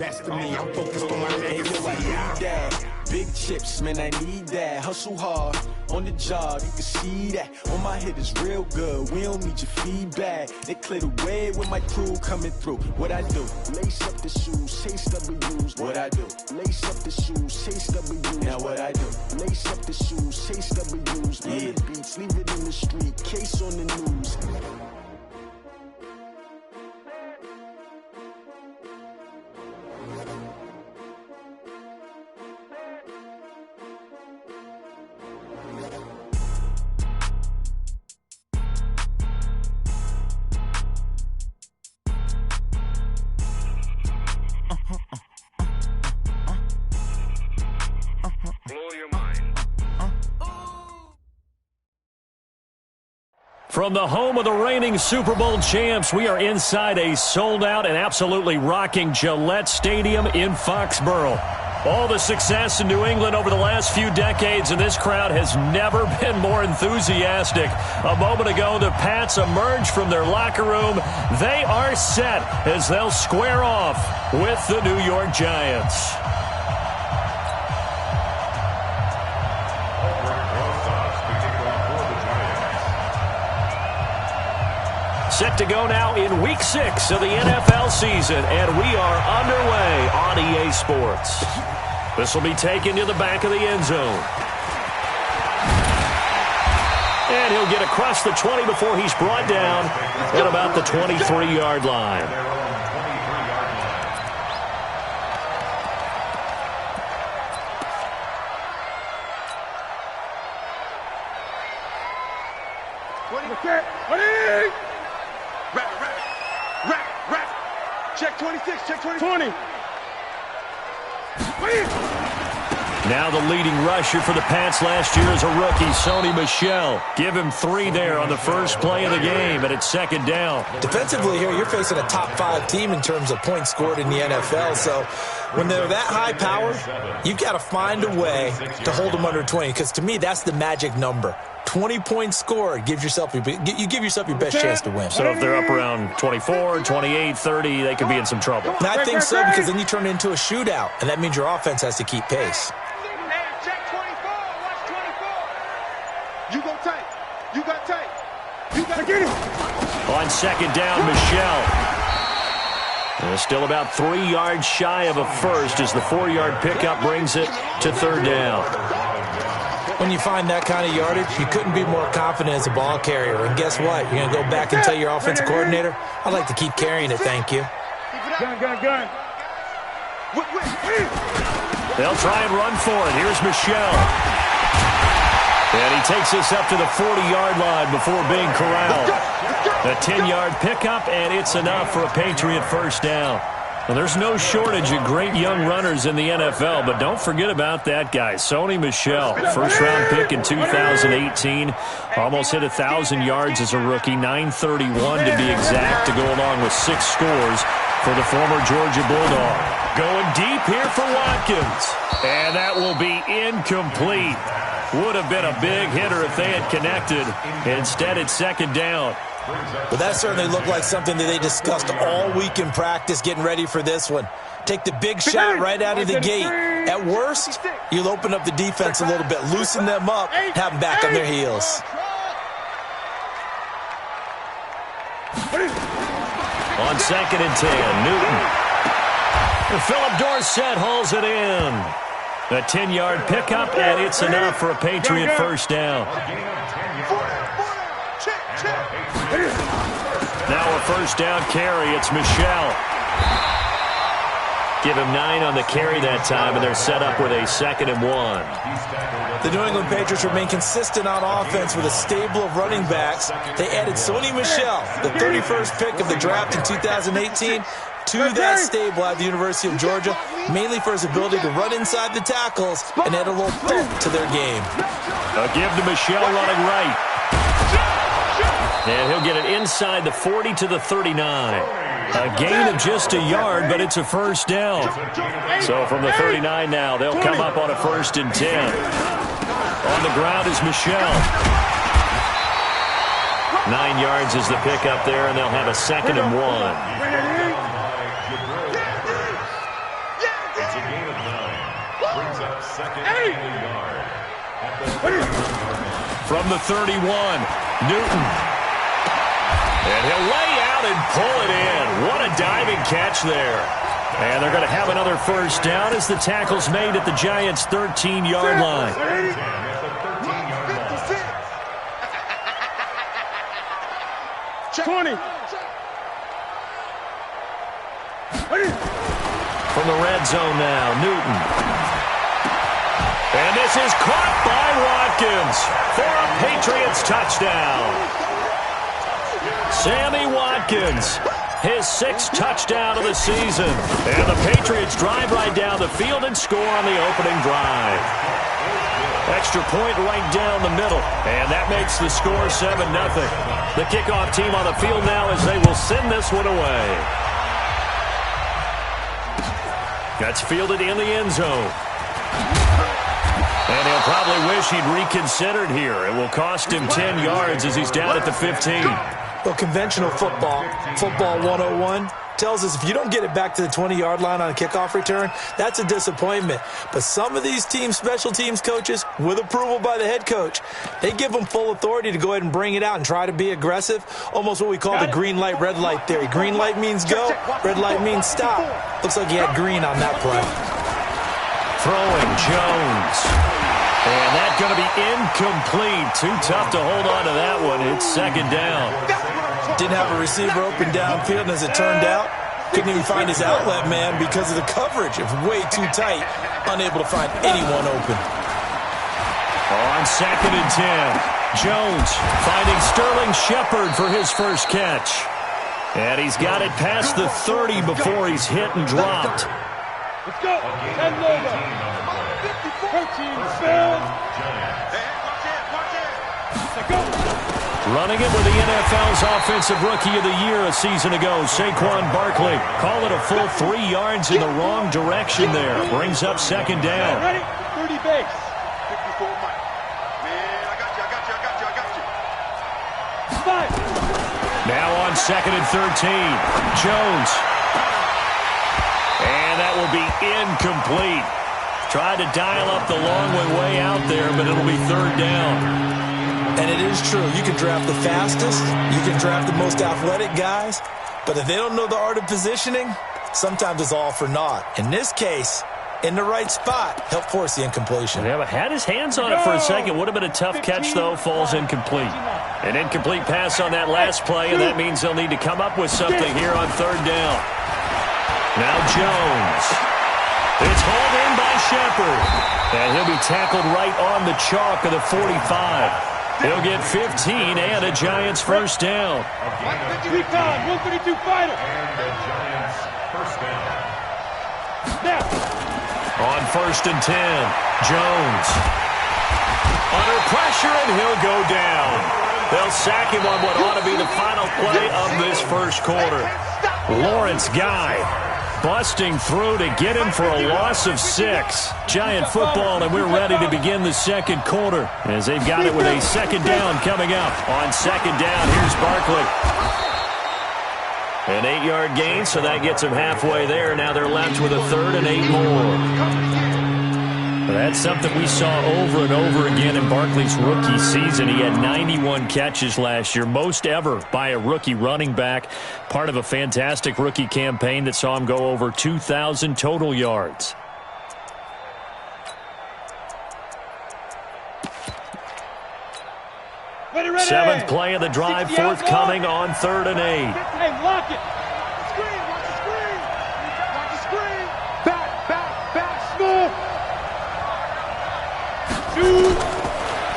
Best of me, I'm focused on my legacy. I need that. Big chips, man, I need that. Hustle hard on the job, you can see that. On my head is real good, we don't need your feedback. They clear the way with my crew coming through. What I do? Lace up the shoes, chase W's. What I do? Lace up the shoes, chase W's. Now what I do? Lace up the shoes, chase W's. Yeah, beats, leave it in the street, case on the news. From the home of the reigning Super Bowl champs, we are inside a sold-out and absolutely rocking Gillette Stadium in Foxborough. All the success in New England over the last few decades, and this crowd has never been more enthusiastic. A moment ago, the Pats emerged from their locker room. They are set as they'll square off with the New York Giants. Set to go now in Week 6 of the NFL season, and we are underway on EA Sports. This will be taken to the back of the end zone. And he'll get across the 20 before he's brought down at about the 23-yard line. Check 26, check 20. Now the leading rusher for the Pats last year is a rookie, Sony Michel. Give him 3 there on the first play of the game, and it's second down. Defensively here, you're facing a top 5 team in terms of points scored in the NFL, so when they're that high powered, you've got to find a way to hold them under 20, because to me, that's the magic number. 20 points scored, you give yourself your best chance to win. So if they're up around 24, 28, 30, they could be in some trouble. And I think so, because then you turn it into a shootout, and that means your offense has to keep pace. Check 24, watch 24. You go tight. You got tight. You got get it. On second down, Michel. Still about 3 yards shy of a first as the 4-yard pickup brings it to third down. When you find that kind of yardage, you couldn't be more confident as a ball carrier. And guess what? You're going to go back and tell your offensive coordinator, I'd like to keep carrying it, thank you. Gun. They'll try and run for it. Here's Michel. And he takes this up to the 40-yard line before being corralled. A 10-yard pickup, and it's enough for a Patriot first down. Well, there's no shortage of great young runners in the NFL, but don't forget about that guy, Sony Michel. First-round pick in 2018. Almost hit 1,000 yards as a rookie, 931 to be exact, to go along with 6 scores for the former Georgia Bulldog. Going deep here for Watkins, and that will be incomplete. Would have been a big hitter if they had connected. Instead, it's second down. Well, that certainly looked like something that they discussed all week in practice getting ready for this one. Take the big shot right out of the gate. At worst, you'll open up the defense a little bit, loosen them up, have them back on their heels. On second and 10, Newton. And Philip Dorsett hauls it in. A 10-yard pickup, and it's enough for a Patriot first down. Now a first down carry. It's Michel. Give him 9 on the carry that time, and they're set up with a 2nd and 1. The New England Patriots remain consistent on offense with a stable of running backs. They added Sony Michel, the 31st pick of the draft in 2018, to that stable at the University of Georgia, mainly for his ability to run inside the tackles and add a little thump to their game. A give to Michel running right. And he'll get it inside the 40 to the 39. A gain of just a yard, but it's a first down. So from the 39 now, they'll come up on a 1st and 10. On the ground is Michel. 9 yards is the pickup there, and they'll have a 2nd and 1. From the 31, Newton. And he'll lay out and pull it in. What a diving catch there. And they're going to have another first down as the tackle's made at the Giants' 13-yard line. 20. From the red zone now, Newton. And this is caught by Watkins for a Patriots touchdown. Sammy Watkins, his 6th touchdown of the season. And the Patriots drive right down the field and score on the opening drive. Extra point right down the middle. And that makes the score 7-0. The kickoff team on the field now as they will send this one away. That's fielded in the end zone. And he'll probably wish he'd reconsidered here. It will cost him 10 yards as he's down at the 15. Well, conventional football 101, tells us if you don't get it back to the 20-yard line on a kickoff return, that's a disappointment. But some of these team special teams coaches, with approval by the head coach, they give them full authority to go ahead and bring it out and try to be aggressive, almost what we call the green light, red light theory. Green light means go, red light means stop. Looks like he had green on that play. Throwing Jones. And that's going to be incomplete. Too tough to hold on to that one. It's 2nd down. Didn't have a receiver open downfield, and as it turned out, couldn't even find his outlet man because of the coverage. It was way too tight, unable to find anyone open. On 2nd and 10, Jones finding Sterling Shepard for his first catch. And he's got it past the 30 before he's hit and dropped. Let's go. 10 logo. 13 spell. Running it with the NFL's Offensive Rookie of the Year a season ago, Saquon Barkley. Call it a full 3 yards in the wrong direction there. Brings up 2nd down. Ready? 30 base. 54 Mike. Man, I got you. 5. Now on 2nd and 13, Jones. And that will be incomplete. Tried to dial up the long way out there, but it'll be 3rd down. And it is true. You can draft the fastest. You can draft the most athletic guys. But if they don't know the art of positioning, sometimes it's all for naught. In this case, in the right spot, helped force the incompletion. Yeah, but had his hands on it for a second. Would have been a tough catch, though. Falls incomplete. An incomplete pass on that last play, and that means they'll need to come up with something here on 3rd down. Now Jones. It's hauled in by Shepard. And he'll be tackled right on the chalk of the 45. He'll get 15 and a Giants first down. 132 fighter. Now. On 1st and 10, Jones. Under pressure, and he'll go down. They'll sack him on what ought to be the final play of this first quarter. Lawrence Guy busting through to get him for a loss of 6. Giant football, and we're ready to begin the 2nd quarter as they've got it with a 2nd down coming up. On 2nd down, here's Barkley. An 8-yard gain, so that gets them halfway there. Now they're left with a 3rd and 8 more. That's something we saw over and over again in Barkley's rookie season. He had 91 catches last year, most ever by a rookie running back. Part of a fantastic rookie campaign that saw him go over 2,000 total yards. Ready. 7th play of the drive, forthcoming on 3rd and 8. Hey, lock it. Screen, watch the screen. Watch the screen. Back, smooth.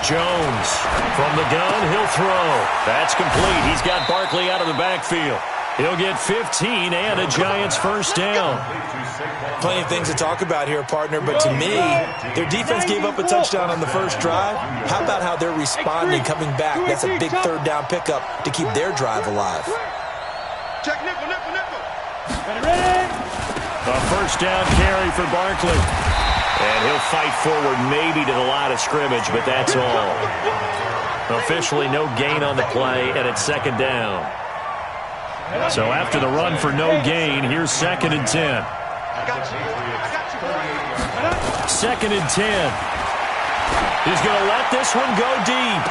Jones from the gun, he'll throw. That's complete. He's got Barkley out of the backfield. He'll get 15 and a Giants first down. Plenty of things to talk about here, partner, but to me, their defense gave up a touchdown on the first drive. How about how they're responding, coming back? That's a big 3rd down pickup to keep their drive alive. Check nickel. Ready. A first down carry for Barkley. And he'll fight forward maybe to the line of scrimmage, but that's all. Officially no gain on the play, and it's 2nd down. So after the run for no gain, here's 2nd and 10. Second and 10. He's going to let this one go deep.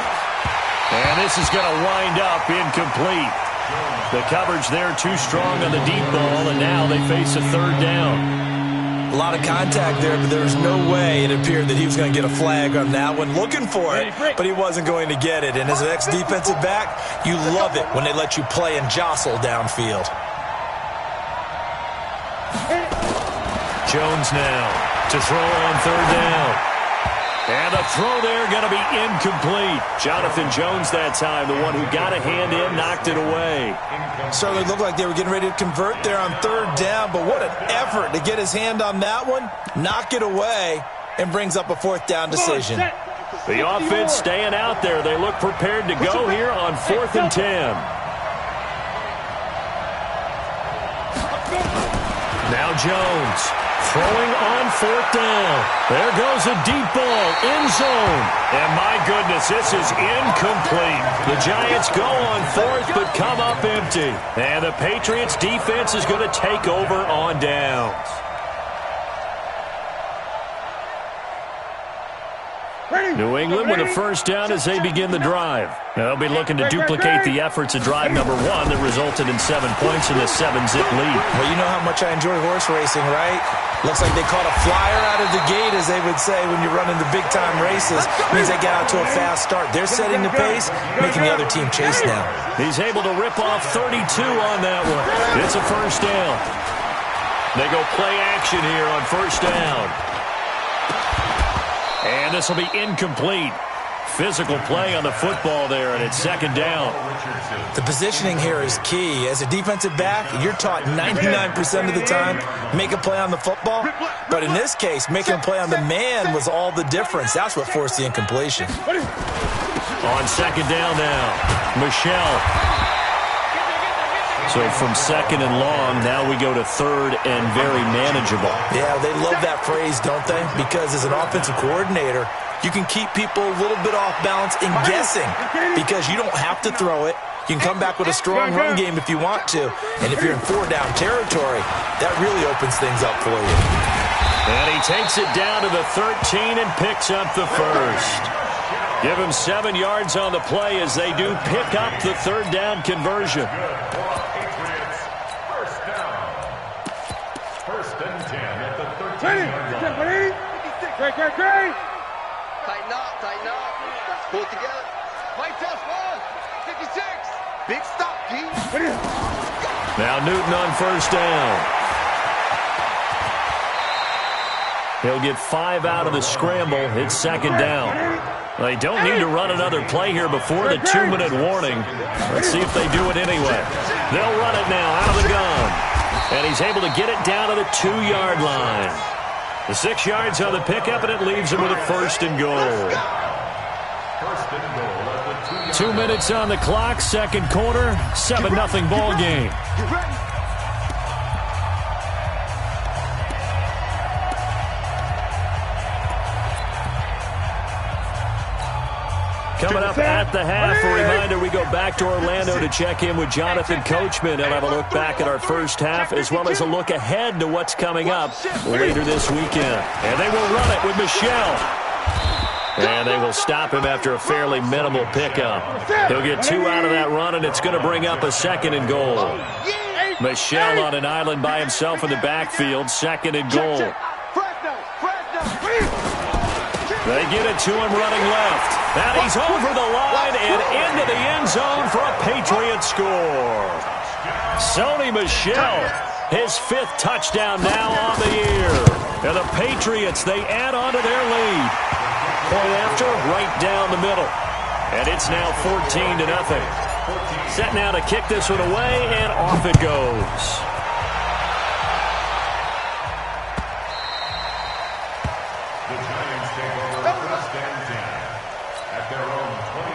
And this is going to wind up incomplete. The coverage there too strong on the deep ball, and now they face a third down. A lot of contact there, but there was no way it appeared that he was going to get a flag on that one. Looking for it, but he wasn't going to get it. And as an ex-defensive back, you love it when they let you play and jostle downfield. Jones now to throw on third down. And the throw there going to be incomplete. Jonathan Jones that time, the one who got a hand in, knocked it away. Certainly looked like they were getting ready to convert there on third down, but what an effort to get his hand on that one, knock it away, and brings up a fourth down decision. The offense staying out there. They look prepared to go here on 4th and 10. Now Jones. Throwing on 4th down. There goes a deep ball, end zone. And my goodness, this is incomplete. The Giants go on 4th but come up empty. And the Patriots defense is going to take over on downs. New England with a first down as they begin the drive. They'll be looking to duplicate the efforts of drive number 1 that resulted in 7 points in the 7-zip lead. Well, you know how much I enjoy horse racing, right? Looks like they caught a flyer out of the gate, as they would say when you're running the big-time races. Means they get out to a fast start. They're setting the pace, making the other team chase now. He's able to rip off 32 on that one. It's a first down. They go play action here on first down. And this will be incomplete. Physical play on the football there, and it's second down. The positioning here is key. As a defensive back, you're taught 99% of the time, make a play on the football. But in this case, making a play on the man was all the difference. That's what forced the incompletion. On second down now, Michelle. So from second and long, now we go to third and very manageable. Yeah, they love that phrase, don't they? Because as an offensive coordinator, you can keep people a little bit off balance and guessing because you don't have to throw it. You can come back with a strong run game if you want to. And if you're in 4-down territory, that really opens things up for you. And he takes it down to the 13 and picks up the first. Give him 7 yards on the play as they do pick up the third down conversion. Tighten up. Pull it together. White test 1, 56. Big stop, G. Now Newton on first down. He'll get 5 out of the scramble. It's second down. They don't need to run another play here before the 2-minute warning. Let's see if they do it anyway. They'll run it now out of the gun. And he's able to get it down to the 2-yard line. The 6 yards on the pickup, and it leaves him with a first and goal. 2 minutes on the clock, second quarter, 7-0 ball game. Coming up at the half, a reminder, we go back to Orlando to check in with Jonathan Coachman. He'll have a look back at our first half as well as a look ahead to what's coming up later this weekend. And they will run it with Michelle. And they will stop him after a fairly minimal pickup. He'll get 2 out of that run, and it's going to bring up a second and goal. Michelle on an island by himself in the backfield, second and goal. They get it to him running left. And he's over the line and into the end zone for a Patriot score. Sony Michel, his 5th touchdown now on the year. And the Patriots, they add on to their lead. Point after, right down the middle. And it's now 14-0. Set now to kick this one away, and off it goes.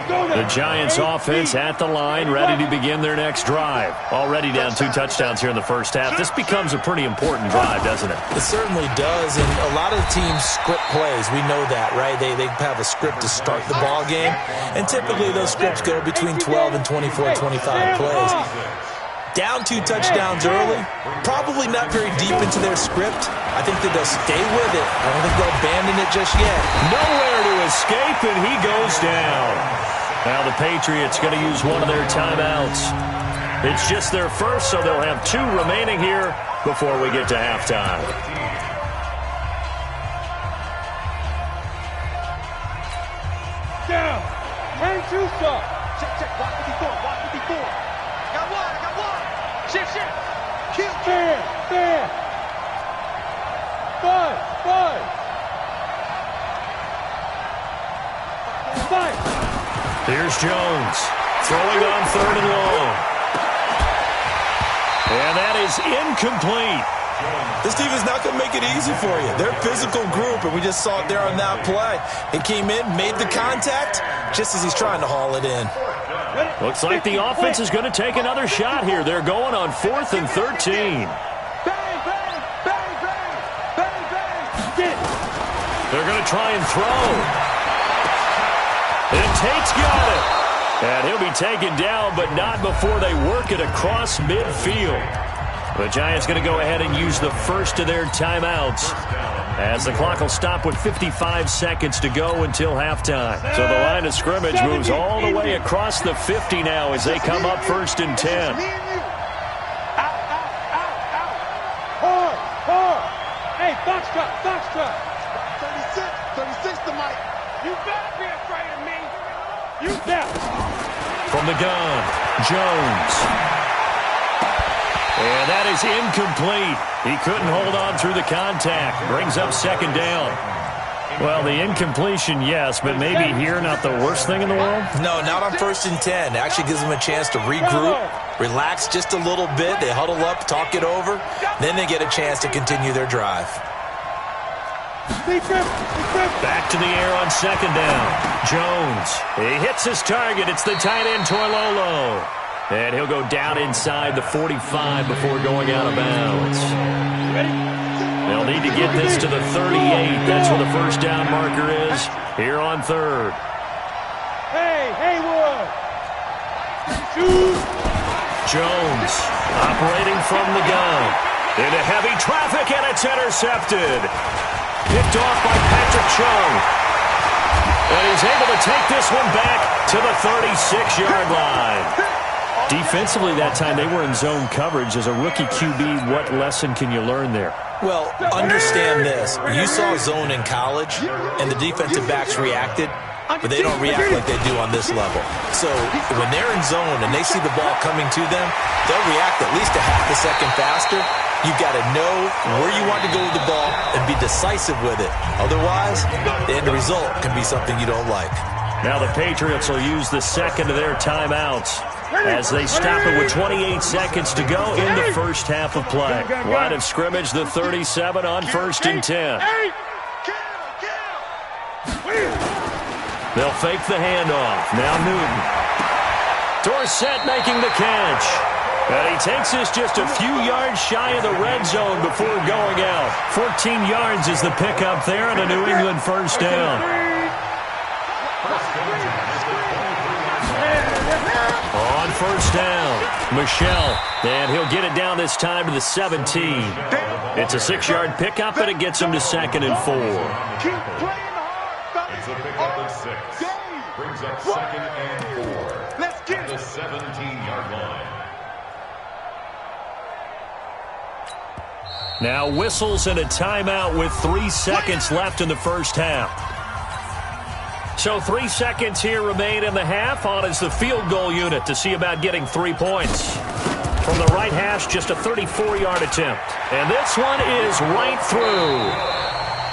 The Giants offense at the line, ready to begin their next drive. Already down 2 touchdowns here in the first half. This becomes a pretty important drive, doesn't it? It certainly does, and a lot of the teams script plays. We know that, right? They have a script to start the ball game, and typically those scripts go between 12 and 24, 25 plays. Down 2 touchdowns early, probably not very deep into their script. I think that they'll stay with it. I don't think they'll abandon it just yet. Nowhere to escape, and he goes down. Now the Patriots going to use one of their timeouts. It's just their first, so they'll have 2 remaining here before we get to halftime. Down. Turn 2 stop. Check. Watch what he's doing. I got one. Shift. Kill. Fair. 5. Here's Jones throwing on 3rd and long. And that is incomplete. This team is not going to make it easy for you. They're a physical group, and we just saw it there on that play. He came in, made the contact, just as he's trying to haul it in. Looks like the offense is going to take another shot here. They're going on 4th and 13. Bang. They're going to try and throw. And Tate's got it. And he'll be taken down, but not before they work it across midfield. The Giants going to go ahead and use the first of their timeouts, as the clock will stop with 55 seconds to go until halftime. So the line of scrimmage moves all the way across the 50 now as they come up 1st and 10. Hard. Hey, foxtrot. 36 to Mike. You better be afraid of me. You better. From the gun, Jones. And that is incomplete. He couldn't hold on through the contact. Brings up 2nd down. Well, the incompletion, yes, but maybe here not the worst thing in the world? No, not on 1st and 10. It actually gives them a chance to regroup, relax just a little bit. They huddle up, talk it over. Then they get a chance to continue their drive. Back to the air on 2nd down. Jones. He hits his target. It's the tight end, Torlolo. And he'll go down inside the 45 before going out of bounds. They'll need to get this to the 38. That's where the first down marker is here on 3rd. Hey, Haywood. Jones operating from the gun. Into heavy traffic, and it's intercepted. Picked off by Patrick Chung. And he's able to take this one back to the 36-yard line. Defensively that time, they were in zone coverage. As a rookie QB, what lesson can you learn there? Well, understand this. You saw zone in college, and the defensive backs reacted, but they don't react like they do on this level. So when they're in zone and they see the ball coming to them, they'll react at least a half a second faster. You've got to know where you want to go with the ball and be decisive with it. Otherwise, the end result can be something you don't like. Now the Patriots will use the second of their timeouts as they stop it with 28 seconds to go in the first half of play. Line of scrimmage, the 37 on 1st and 10. They'll fake the handoff. Now Newton. Dorsett making the catch. And he takes this just a few yards shy of the red zone before going out. 14 yards is the pickup there and a New England first down. On 1st down, Michelle, and he'll get it down this time to the 17. It's a 6-yard pickup, and it gets him to 2nd and 4. Keep playing hard, It's a pickup of 6. Brings up 2nd and 4. Let's get the 17-yard line. Now whistles and a timeout with 3 seconds left in the first half. So 3 seconds here remain in the half. On is the field goal unit to see about getting 3 points. From the right hash, just a 34-yard attempt. And this one is right through.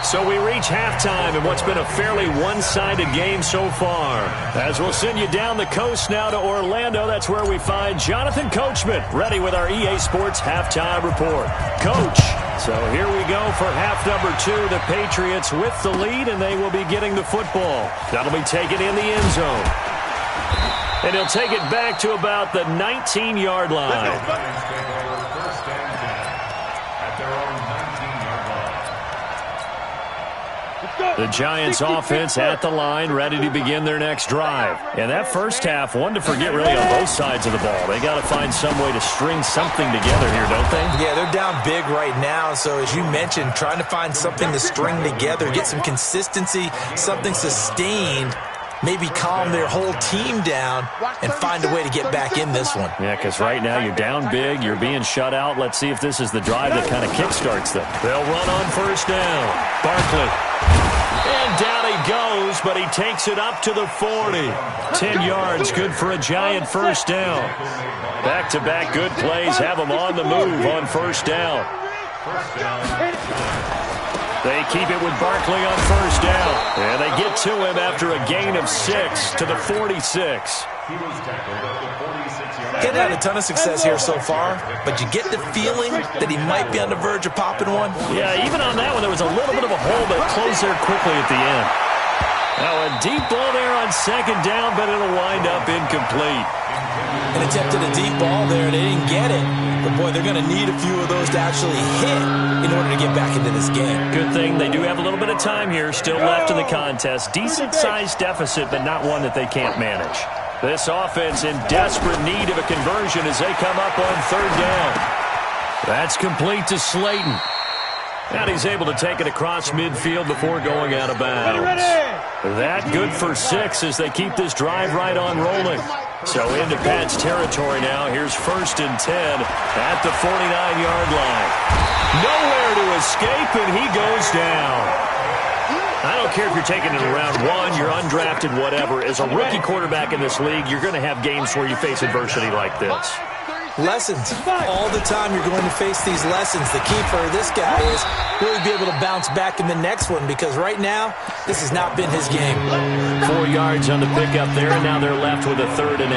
So we reach halftime in what's been a fairly one-sided game so far. As we'll send you down the coast now to Orlando, that's where we find Jonathan Coachman, ready with our EA Sports Halftime Report. Coach, so here we go for half number 2. The Patriots with the lead, and they will be getting the football. That'll be taken in the end zone. And he'll take it back to about the 19-yard line. Let's go. The Giants offense at the line, ready to begin their next drive. And that first half, one to forget really on both sides of the ball. They got to find some way to string something together here, don't they? Yeah, they're down big right now. So as you mentioned, trying to find something to string together, get some consistency, something sustained, maybe calm their whole team down and find a way to get back in this one. Yeah, because right now you're down big, you're being shut out. Let's see if this is the drive that kind of kickstarts them. They'll run on first down. Barkley. And down he goes, but he takes it up to the 40. 10 yards, good for a Giant first down. Back-to-back good plays have them on the move on first down. They keep it with Barkley on first down. And they get to him after a gain of 6 to the 46. He's had a ton of success here so far, but you get the feeling that he might be on the verge of popping one. Yeah, even on that one, there was a little bit of a hole that closed there quickly at the end. Now a deep ball there on second down, but it'll wind up incomplete. An attempted a deep ball there, they didn't get it. But, boy, they're going to need a few of those to actually hit in order to get back into this game. Good thing they do have a little bit of time here still left in the contest. Decent-sized deficit, but not one that they can't manage. This offense in desperate need of a conversion as they come up on third down. That's complete to Slayton. And he's able to take it across midfield before going out of bounds. That good for 6 as they keep this drive right on rolling. So into Pat's territory now. Here's first and 10 at the 49-yard line. Nowhere to escape, and he goes down. I don't care if you're taking it in round 1, you're undrafted, whatever. As a rookie quarterback in this league, you're going to have games where you face adversity like this. Lessons. All the time you're going to face these lessons. The key for this guy is really be able to bounce back in the next one because right now, this has not been his game. 4 yards on the pickup there, and now they're left with a 3rd and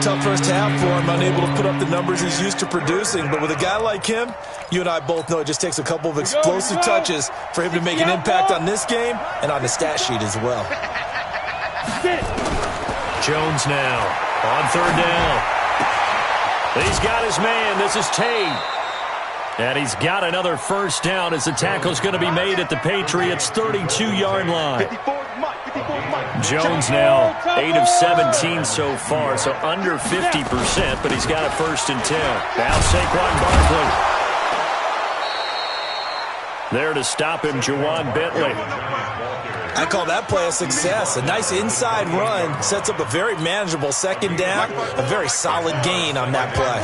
8. Tough first half for him, unable to put up the numbers he's used to producing. But with a guy like him, you and I both know it just takes a couple of explosive touches for him to make an impact on this game and on the stat sheet as well. Jones now on third down. He's got his man. This is Tate. And he's got another first down as the tackle's going to be made at the Patriots' 32-yard line. Jones now 8 of 17 so far, so under 50%, but he's got a first and 10. Now Saquon Barkley. There to stop him, Juwan Bentley. I call that play a success. A nice inside run sets up a very manageable second down, a very solid gain on that play.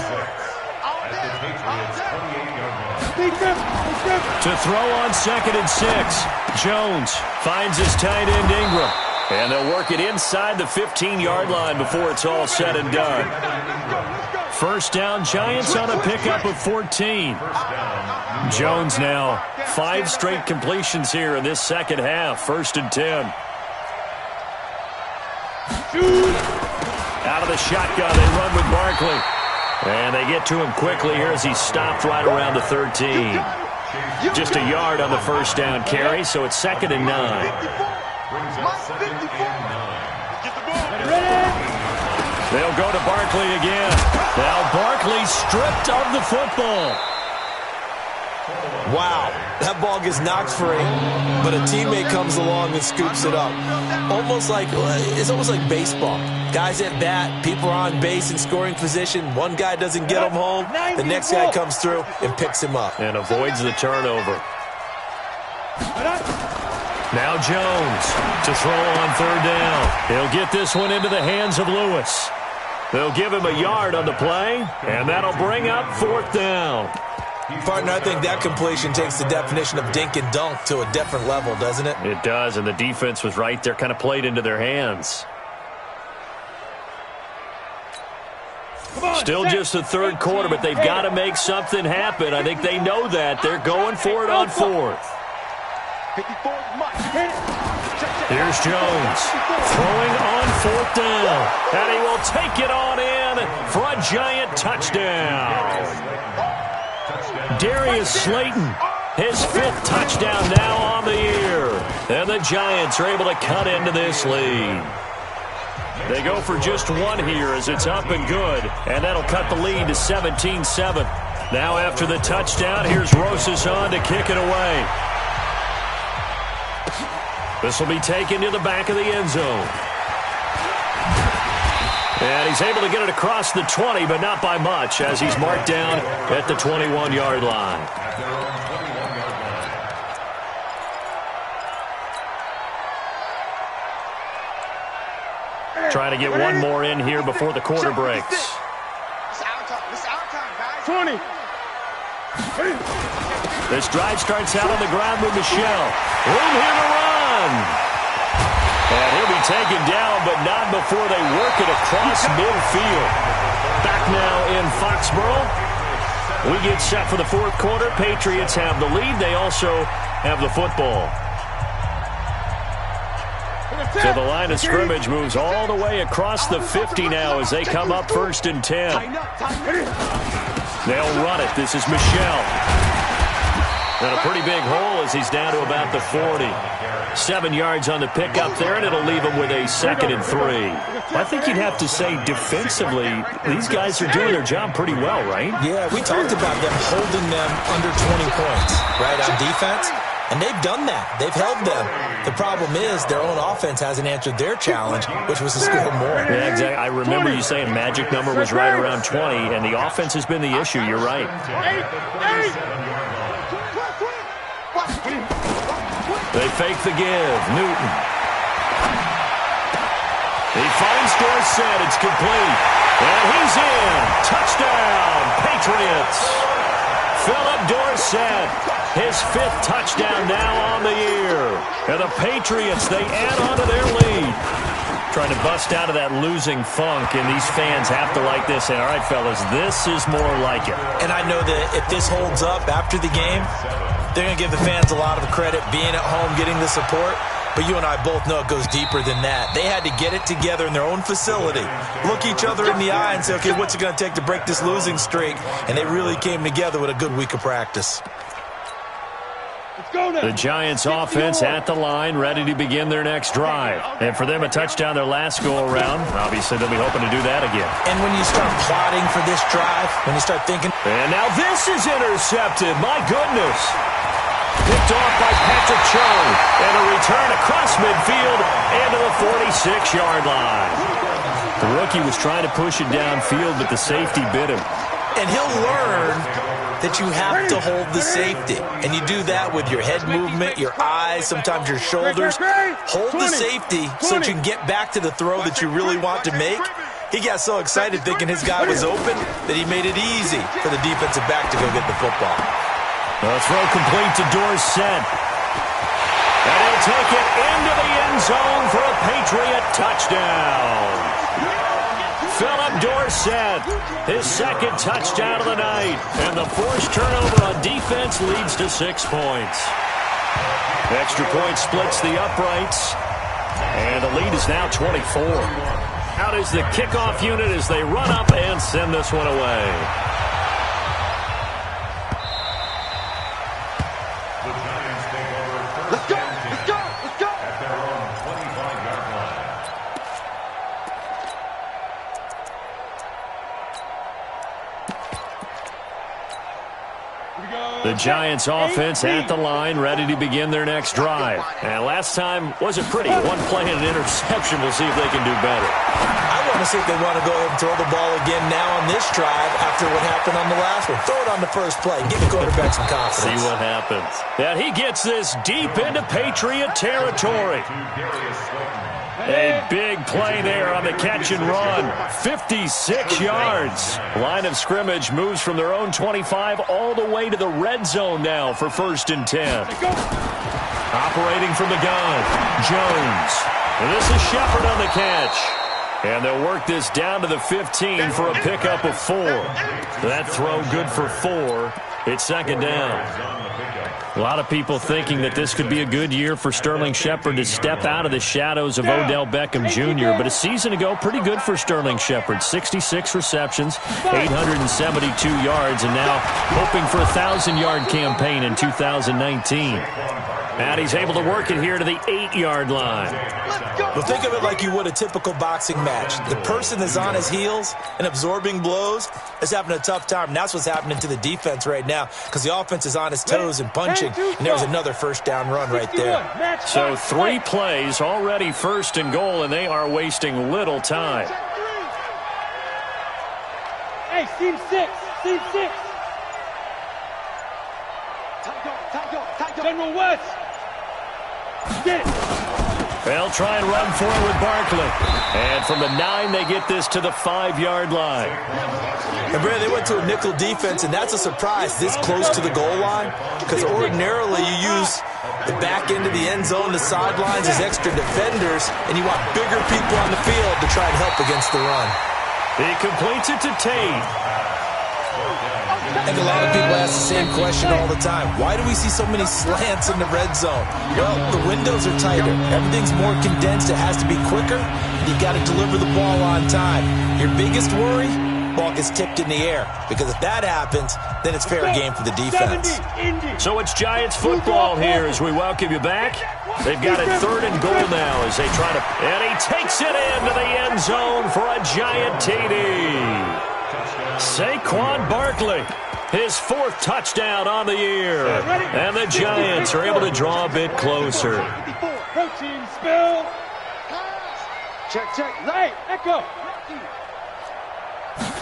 To throw on 2nd and 6. Jones finds his tight end Ingram. And they'll work it inside the 15-yard line before it's all said and done. First down, Giants on a pickup of 14. Jones now 5 straight completions here in this second half. First and 10. Out of the shotgun, they run with Barkley. And they get to him quickly here as he's stopped right around the 13. Just a yard on the first down carry, so it's 2nd and 9. They'll go to Barkley again. Now Barkley stripped of the football. Wow, that ball gets knocked free, but a teammate comes along and scoops it up. It's almost like baseball. Guys at bat, people are on base in scoring position. One guy doesn't get him home. The next guy comes through and picks him up. And avoids the turnover. Now Jones to throw on third down. He'll get this one into the hands of Lewis. They'll give him a yard on the play, and that'll bring up 4th down. Partner, I think that completion takes the definition of dink and dunk to a different level, doesn't it? It does, and the defense was right there, kind of played into their hands. Still just the third quarter, but they've got to make something happen. I think they know that. They're going for it on 4th. Here's Jones throwing on 4th down, and he will take it on in for a Giant touchdown. Darius Slayton, his 5th touchdown now on the year, and the Giants are able to cut into this lead. They go for just one here as it's up and good, and that'll cut the lead to 17-7. Now after the touchdown, here's Rosas on to kick it away. This will be taken to the back of the end zone. And he's able to get it across the 20, but not by much, as he's marked down at the 21-yard line. Trying to get one more in here before the quarter breaks. It's our time, guys. 20. This drive starts out on the ground with Michel. Room here to run. And he'll be taken down, but not before they work it across midfield. Back now in Foxborough. We get set for the fourth quarter. Patriots have the lead. They also have the football. So the line of scrimmage moves all the way across the 50 now as they come up 1st and 10. They'll run it. This is Michel. And a pretty big hole as he's down to about the 40. 7 yards on the pickup there, and it'll leave him with a 2nd and 3. I think you'd have to say defensively, these guys are doing their job pretty well, right? Yeah, we talked about them holding them under 20 points, right, on defense. And they've done that. They've held them. The problem is their own offense hasn't answered their challenge, which was to score more. Yeah, exactly. I remember you saying magic number was right around 20, and the offense has been the issue. You're right. They fake the give. Newton. He finds Dorsett. It's complete. And he's in. Touchdown, Patriots. Philip Dorsett, his 5th touchdown now on the year. And the Patriots, they add on to their lead. Trying to bust out of that losing funk, and these fans have to like this. And all right, fellas, this is more like it. And I know that if this holds up after the game, they're going to give the fans a lot of credit being at home, getting the support. But you and I both know it goes deeper than that. They had to get it together in their own facility, look each other in the eye and say, okay, what's it going to take to break this losing streak? And they really came together with a good week of practice. The Giants offense at the line, ready to begin their next drive. And for them, a touchdown their last go-around. Obviously, they'll be hoping to do that again. And when you start plotting for this drive, when you start thinking... And now this is intercepted. My goodness. Picked off by Patrick Chung. And a return across midfield and to the 46-yard line. The rookie was trying to push it downfield, but the safety bit him. And he'll learn that you have to hold the safety. And you do that with your head movement, your eyes, sometimes your shoulders. Hold the safety so that you can get back to the throw that you really want to make. He got so excited thinking his guy was open that he made it easy for the defensive back to go get the football. The throw complete to Dorsett. And he'll take it into the end zone for a Patriot touchdown. Philip Dorsett, his 2nd touchdown of the night. And the forced turnover on defense leads to 6 points. Extra point splits the uprights. And the lead is now 24. Out is the kickoff unit as they run up and send this one away. Let's go! Let's go! Let's go! At their own 25-yard line. The Giants offense at the line, ready to begin their next drive. And last time wasn't pretty. One play and an interception. We'll see if they can do better. I want to see if they want to go ahead and throw the ball again now on this drive after what happened on the last one. Throw it on the first play. Give the quarterback some confidence. See what happens. And he gets this deep into Patriot territory. A big play there on the catch and run. 56 yards. Line of scrimmage moves from their own 25 all the way to the red zone now for 1st and 10. Operating from the gun, Jones. And this is Shepard on the catch. And they'll work this down to the 15 for a pickup of 4. That throw good for 4. It's 2nd down. A lot of people thinking that this could be a good year for Sterling Shepard to step out of the shadows of Odell Beckham Jr. But a season ago, pretty good for Sterling Shepard. 66 receptions, 872 yards, and now hoping for a 1,000-yard campaign in 2019. And he's able to work it here to the 8-yard line. Well, think of it like you would a typical boxing match. The person that's on his heels and absorbing blows is having a tough time. And that's what's happening to the defense right now because the offense is on his toes and punching. And there's another first down run right there. So 3 plays already first and goal, and they are wasting little time. Hey, team 6. Team 6. General West. Get it. They'll try and run for it with Barkley. And from the 9, they get this to the 5-yard line. And, Brad, they went to a nickel defense, and that's a surprise this close to the goal line because ordinarily you use the back end of the end zone, the sidelines as extra defenders, and you want bigger people on the field to try and help against the run. He completes it to Tate. I think a lot of people ask the same question all the time. Why do we see so many slants in the red zone? Well, the windows are tighter. Everything's more condensed. It has to be quicker. And you've got to deliver the ball on time. Your biggest worry? Ball gets tipped in the air. Because if that happens, then it's fair game for the defense. So it's Giants football here as we welcome you back. They've got it 3rd and goal now as they try to... And he takes it into the end zone for a Giant TD. Saquon Barkley, his 4th touchdown on the year. And the Giants are able to draw a bit closer. Protein spill. Check. Right. Echo.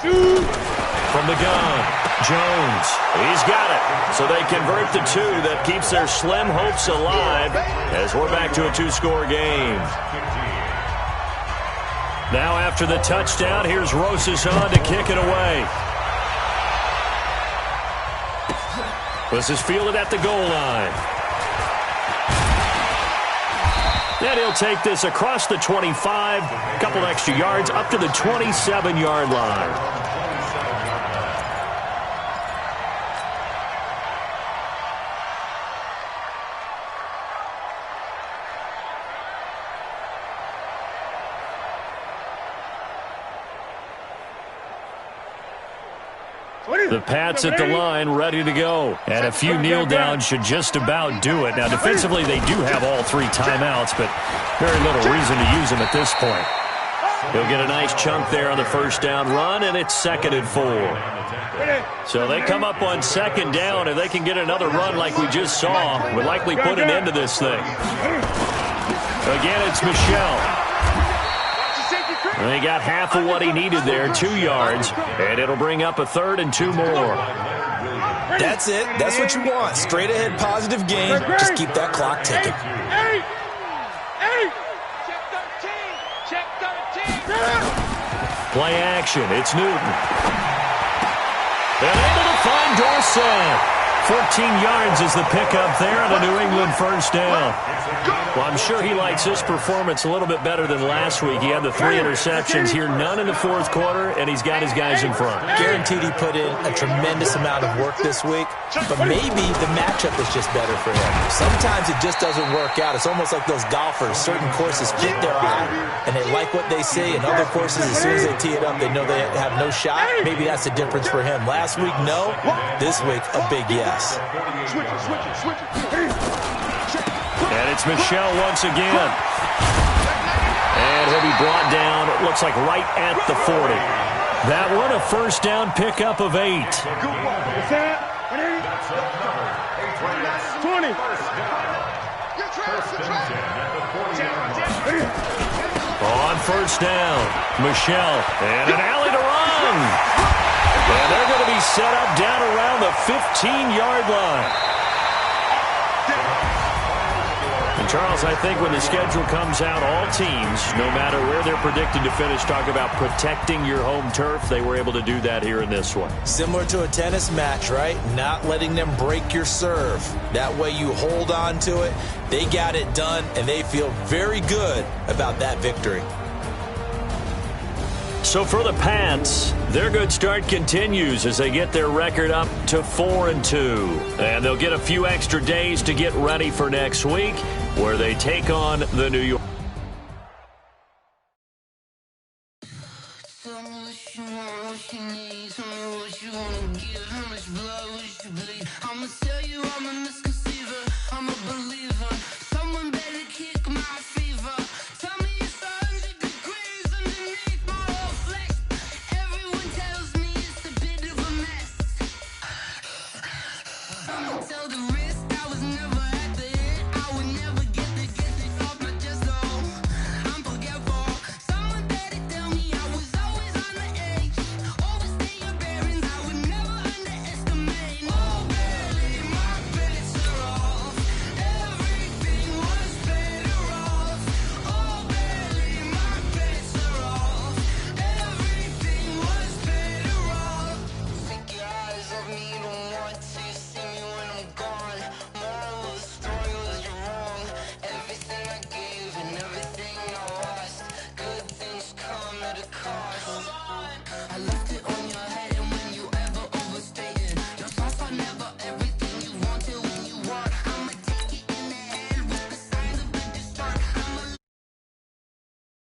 Shoot. From the gun, Jones. He's got it. So they convert the 2 that keeps their slim hopes alive as we're back to a 2-score game. Now after the touchdown, here's Rosas on to kick it away. This is fielded at the goal line. And he'll take this across the 25, a couple extra yards, up to the 27-yard line. The Pats at the line, ready to go. And a few kneel downs should just about do it. Now, defensively, they do have all 3 timeouts, but very little reason to use them at this point. He'll get a nice chunk there on the first down run, and it's 2nd and 4. So they come up on 2nd down. If they can get another run like we just saw, would likely put an end to this thing. Again, it's Michel. They got half of what he needed there, 2 yards, and it'll bring up a 3rd and 2 more. That's it. That's what you want. Straight ahead, positive game. Just keep that clock ticking. Check 13. Play action. It's Newton. And able to find Dorsett. 14 yards is the pickup there on a New England first down. Well, I'm sure he likes his performance a little bit better than last week. He had the 3 interceptions here, none in the 4th quarter, and he's got his guys in front. Guaranteed he put in a tremendous amount of work this week, but maybe the matchup is just better for him. Sometimes it just doesn't work out. It's almost like those golfers. Certain courses fit their eye, and they like what they see, and other courses, as soon as they tee it up, they know they have no shot. Maybe that's the difference for him. Last week, no. This week, a big yes. And it's Michel once again. And he'll be brought down, it looks like right at the 40. That one, a first down pickup of 8. 20. On first down, Michel. And an alley to run. And they're going to be set up down around the 15-yard line. And Charles, I think when the schedule comes out, all teams, no matter where they're predicted to finish, talk about protecting your home turf. They were able to do that here in this one. Similar to a tennis match, right? Not letting them break your serve. That way you hold on to it. They got it done, and they feel very good about that victory. So for the Pats, their good start continues as they get their record up to 4-2. And they'll get a few extra days to get ready for next week, where they take on the New York.